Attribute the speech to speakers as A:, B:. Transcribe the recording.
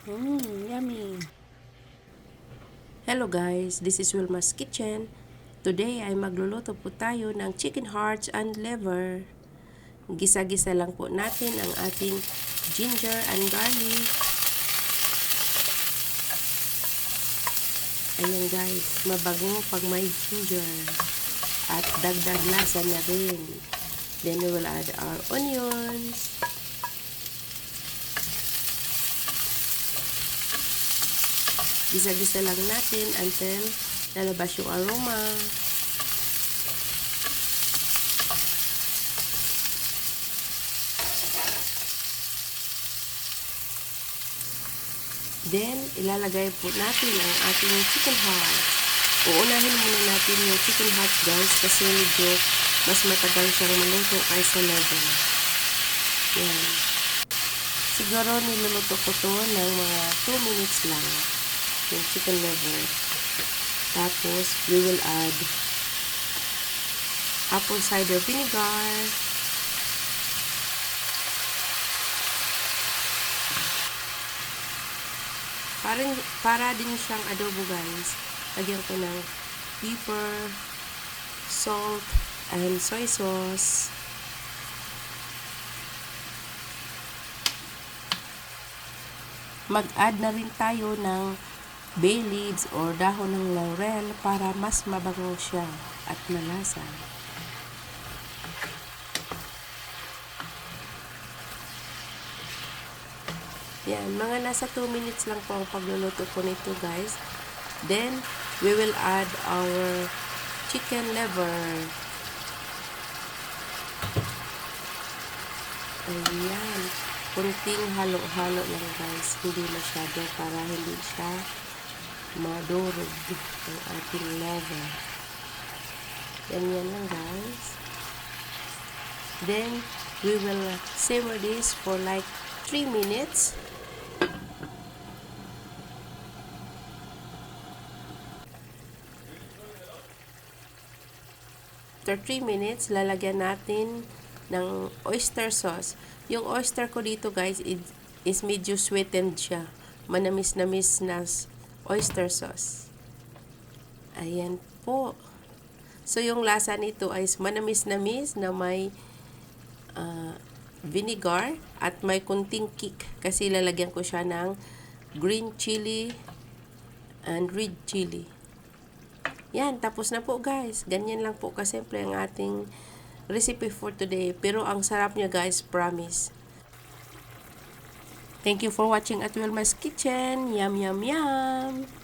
A: Yummy. Hello guys, this is Wilmas Kitchen. Today ay magluluto po tayo ng chicken hearts and liver. Gisa-gisa lang po natin ang ating ginger and garlic. Ayan guys, mabango pag may ginger. At dagdag lasa na rin. Then we will add our onions. Gisa-gisa lang natin until lalabas yung aroma. Then, ilalagay po natin ang ating chicken hearts. Uunahin muna natin yung chicken hearts guys kasi medyo mas matagal siyang maluto kaysa liver. Yan. Siguro niluluto ko to ng mga 2 minutes lang. Yung chicken liver. Tapos, we will add apple cider vinegar. Para din siyang adobo guys. Lagyan ko ng pepper, salt, and soy sauce. Mag-add na rin tayo ng bay leaves or dahon ng laurel para mas mabango siya at malasa. Yan, mga nasa 2 minutes lang po ang pagluluto ko nito guys. Then, we will add our chicken liver. Ayan, kunting halo-halo lang guys. Hindi masyado para hindi siya madurog ang ating liver. Ganyan lang guys. Then, we will simmer this for like 3 minutes. After 3 minutes, lalagyan natin ng oyster sauce. Yung oyster ko dito guys is medyo sweetened siya. Manamis-namis na oyster sauce. Ayan po. So yung lasa nito ay manamis-namis na may vinegar at may kunting kick kasi lalagyan ko siya ng green chili and red chili. Yan, tapos na po guys. Ganyan lang po kasimple ang ating recipe for today. Pero ang sarap niya guys, promise. Thank you for watching at Wilmas Kitchen. Yum, yum, yum!